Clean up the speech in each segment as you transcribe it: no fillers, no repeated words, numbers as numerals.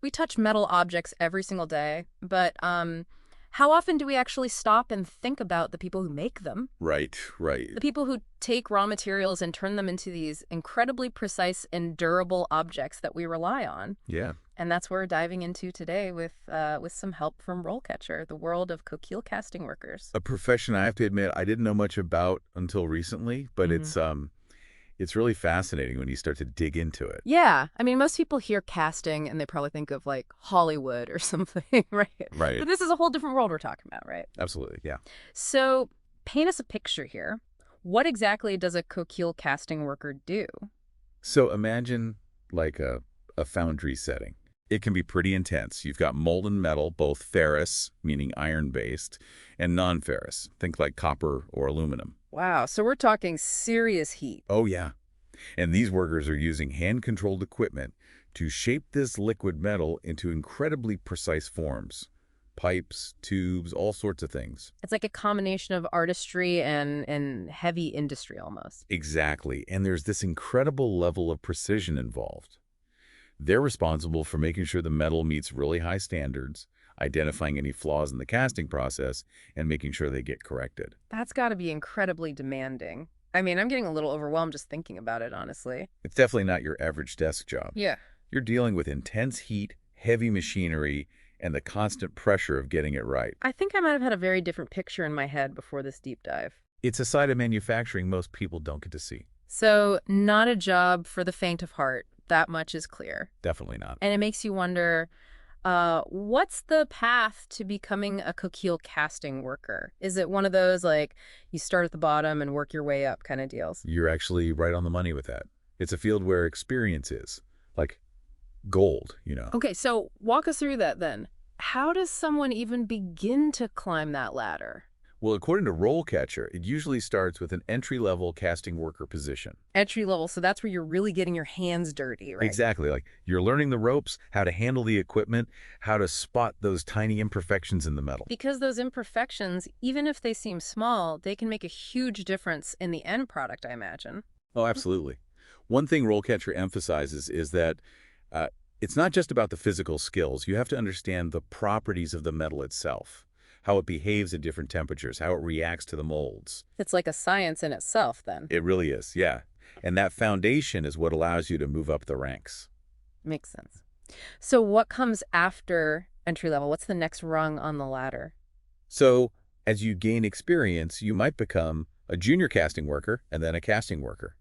We touch metal objects every single day, but how often do we actually stop and think about the people who make them? Right, right. The people who take raw materials and turn them into these incredibly precise and durable objects that we rely on. Yeah. And that's what we're diving into today with some help from RoleCatcher, the world of Coquille Casting Workers. A profession I have to admit I didn't know much about until recently, but it's really fascinating when you start to dig into it. Yeah, I mean, most people hear casting and they probably think of like Hollywood or something, right? Right. But this is a whole different world we're talking about, right? Absolutely. Yeah. So paint us a picture here. What exactly does a Coquille casting worker do? So imagine like a foundry setting. It can be pretty intense. You've got molten metal, both ferrous, meaning iron-based, and non-ferrous. Think like copper or aluminum. Wow, so we're talking serious heat. Oh, yeah. And these workers are using hand-controlled equipment to shape this liquid metal into incredibly precise forms. Pipes, tubes, all sorts of things. It's like a combination of artistry and heavy industry almost. Exactly. And there's this incredible level of precision involved. They're responsible for making sure the metal meets really high standards, identifying any flaws in the casting process, and making sure they get corrected. That's got to be incredibly demanding. I mean, I'm getting a little overwhelmed just thinking about it, honestly. It's definitely not your average desk job. Yeah. You're dealing with intense heat, heavy machinery, and the constant pressure of getting it right. I think I might have had a very different picture in my head before this deep dive. It's a side of manufacturing most people don't get to see. So, not a job for the faint of heart. That much is clear. Definitely not. And it makes you wonder, what's the path to becoming a Coquille casting worker? Is it one of those, like, you start at the bottom and work your way up kind of deals? You're actually right on the money with that. It's a field where experience is, like gold, you know. Okay, so walk us through that then. How does someone even begin to climb that ladder? Well, according to RoleCatcher, it usually starts with an entry-level casting worker position. Entry level, so that's where you're really getting your hands dirty, right? Exactly. Like you're learning the ropes, how to handle the equipment, how to spot those tiny imperfections in the metal. Because those imperfections, even if they seem small, they can make a huge difference in the end product, I imagine. Oh, absolutely. One thing RoleCatcher emphasizes is that it's not just about the physical skills. You have to understand the properties of the metal itself, how it behaves at different temperatures, how it reacts to the molds. It's like a science in itself, then. It really is, yeah. And that foundation is what allows you to move up the ranks. Makes sense. So what comes after entry level? What's the next rung on the ladder? So as you gain experience, you might become a junior casting worker and then a casting worker.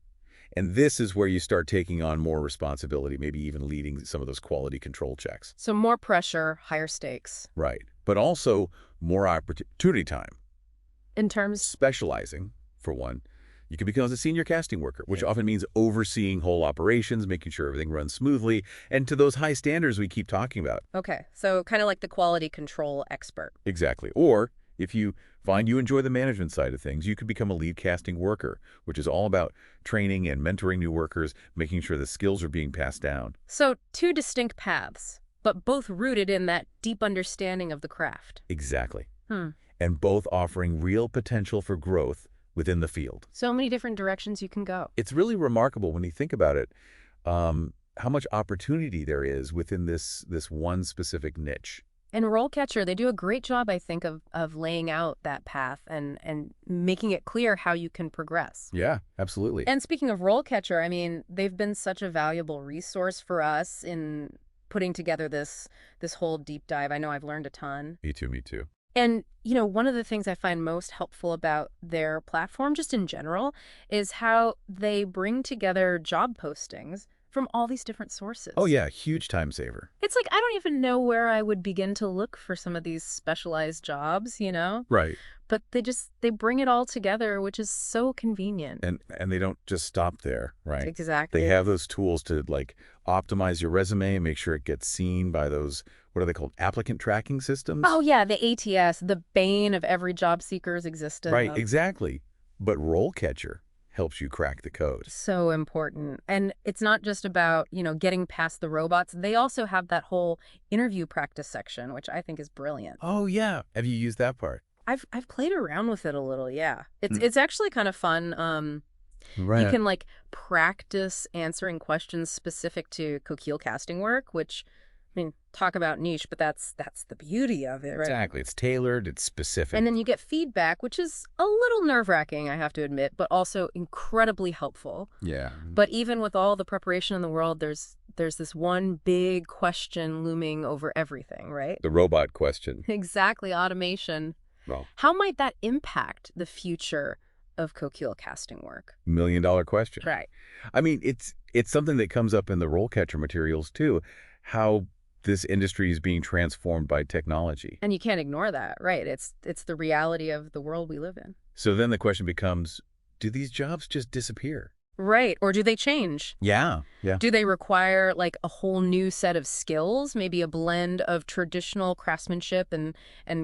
And this is where you start taking on more responsibility, maybe even leading some of those quality control checks. So more pressure, higher stakes. Right. But also more opportunity time. In terms... Specializing, for one. You can become a senior casting worker, which often means overseeing whole operations, making sure everything runs smoothly, and to those high standards we keep talking about. Okay, so kind of like the quality control expert. Exactly. Or if you find you enjoy the management side of things, you could become a lead casting worker, which is all about training and mentoring new workers, making sure the skills are being passed down. So two distinct paths, but both rooted in that deep understanding of the craft. Exactly. And both offering real potential for growth within the field. So many different directions you can go. It's really remarkable when you think about it, how much opportunity there is within this one specific niche. And RoleCatcher, they do a great job, I think, of laying out that path and making it clear how you can progress. Yeah, absolutely. And speaking of RoleCatcher, I mean, they've been such a valuable resource for us in putting together this whole deep dive. I know I've learned a ton. Me too, me too. And, you know, one of the things I find most helpful about their platform, just in general, is how they bring together job postings from all these different sources. Oh, yeah, huge time saver. It's like, I don't even know where I would begin to look for some of these specialized jobs, you know? Right. But they bring it all together, which is so convenient. And they don't just stop there, right? Exactly. They have those tools to, like, optimize your resume and make sure it gets seen by those, what are they called, applicant tracking systems? Oh, yeah, the ATS, the bane of every job seeker's existence. Right, exactly. But RoleCatcher helps you crack the code. So important. And it's not just about, you know, getting past the robots. They also have that whole interview practice section, which I think is brilliant. Oh, yeah. Have you used that part? I've played around with it a little, yeah. It's actually kind of fun. Right. You can, like, practice answering questions specific to Coquille casting work, which I mean, talk about niche, but that's the beauty of it, right? Exactly. It's tailored, it's And specific. then you get feedback, which is a little nerve-wracking, I have to admit, but also incredibly helpful. Yeah. But even with all the preparation in the world, there's this one big question looming over everything, right? The robot question. Exactly, automation. Well, How might that impact the future of Coquille casting work? $1 million question. Right. I mean, it's something that comes up in the RoleCatcher materials too, how this industry is being transformed by technology. And you can't ignore that, right? It's the reality of the world we live in. So then the question becomes, do these jobs just disappear? Right. Or do they change? Yeah. Yeah. Do they require like a whole new set of skills, maybe a blend of traditional craftsmanship and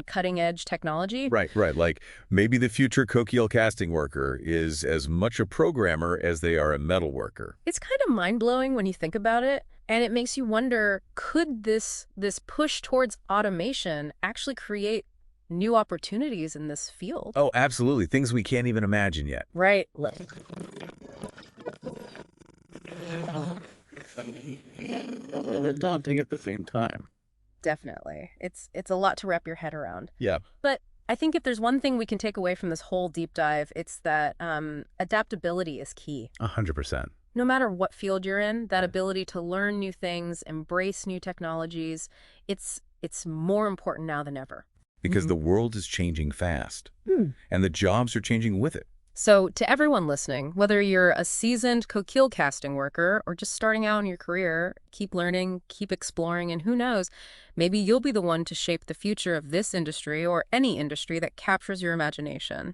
cutting edge technology? Right, right. Like maybe the future Coquille casting worker is as much a programmer as they are a metal worker. It's kind of mind-blowing when you think about it, and it makes you wonder, could this push towards automation actually create new opportunities in this field? Oh, absolutely. Things we can't even imagine yet. Right. They're daunting at the same time. Definitely. It's a lot to wrap your head around. Yeah. But I think if there's one thing we can take away from this whole deep dive, it's that adaptability is key. 100%. No matter what field you're in, that ability to learn new things, embrace new technologies, it's more important now than ever. Because the world is changing fast. And the jobs are changing with it. So to everyone listening, whether you're a seasoned Coquille casting worker or just starting out in your career, keep learning, keep exploring, and who knows, maybe you'll be the one to shape the future of this industry or any industry that captures your imagination.